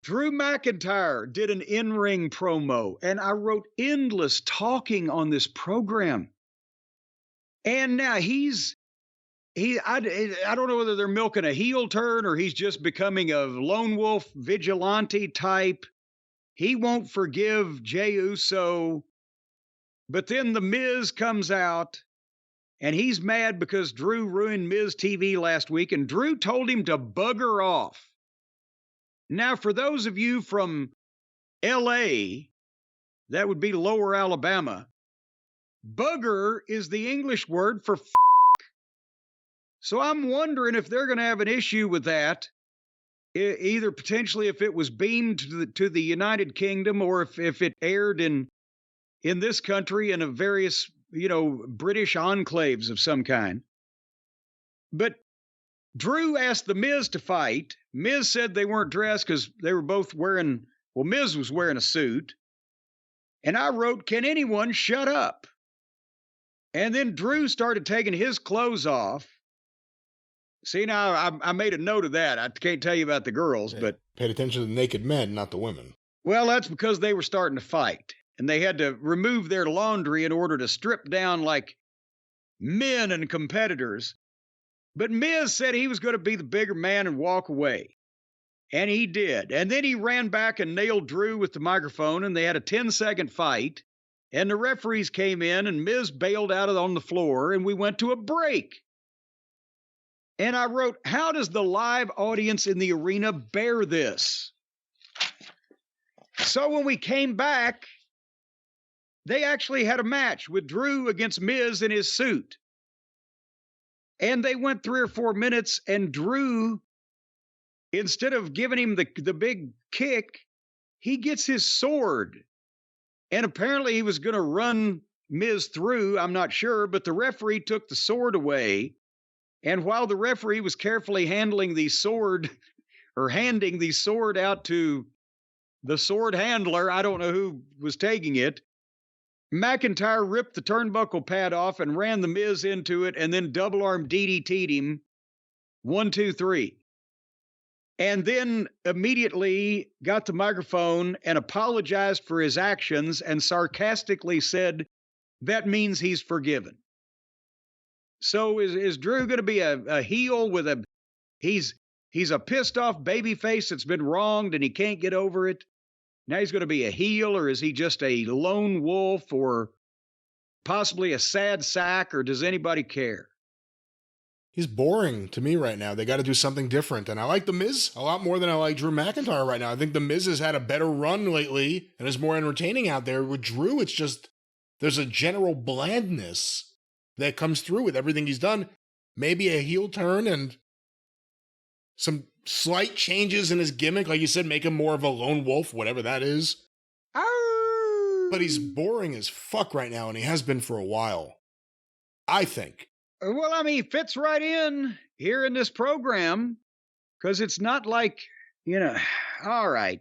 Drew McIntyre did an in-ring promo, and I wrote endless talking on this program. And now I don't know whether they're milking a heel turn or he's just becoming a lone wolf vigilante type. He won't forgive Jey Uso. But then The Miz comes out and he's mad because Drew ruined Miz TV last week, and Drew told him to bugger off. Now, for those of you from LA, that would be Lower Alabama, bugger is the English word for f. So I'm wondering if they're going to have an issue with that, either potentially if it was beamed to the United Kingdom or if it aired in this country in a various, British enclaves of some kind. But Drew asked The Miz to fight. Miz said they weren't dressed because they were both Miz was wearing a suit. And I wrote, can anyone shut up? And then Drew started taking his clothes off. See, now I made a note of that. I can't tell you about the girls, but paid attention to the naked men, not the women. Well, that's because they were starting to fight. And they had to remove their laundry in order to strip down like men and competitors. But Miz said he was going to be the bigger man and walk away. And he did. And then he ran back and nailed Drew with the microphone, and they had a 10-second fight. And the referees came in, and Miz bailed out on the floor, and we went to a break. And I wrote, how does the live audience in the arena bear this? So when we came back, they actually had a match with Drew against Miz in his suit. And they went 3 or 4 minutes, and Drew, instead of giving him the big kick, he gets his sword. And apparently he was going to run Miz through, I'm not sure, but the referee took the sword away. And while the referee was carefully handling the sword, or handing the sword out to the sword handler, I don't know who was taking it, McIntyre ripped the turnbuckle pad off and ran the Miz into it, and then double arm DDT'd him. 1, 2, 3. And then immediately got the microphone and apologized for his actions and sarcastically said, that means he's forgiven. So is Drew going to be a heel with he's a pissed off baby face that's been wronged and he can't get over it? Now he's going to be a heel, or is he just a lone wolf, or possibly a sad sack, or does anybody care? He's boring to me right now. They got to do something different. And I like The Miz a lot more than I like Drew McIntyre right now. I think The Miz has had a better run lately and is more entertaining out there. With Drew, it's just, there's a general blandness that comes through with everything he's done. Maybe a heel turn and some slight changes in his gimmick. Like you said, make him more of a lone wolf, whatever that is. But he's boring as fuck right now, and he has been for a while, I think. Well, I mean, he fits right in here in this program, because it's not like, all right.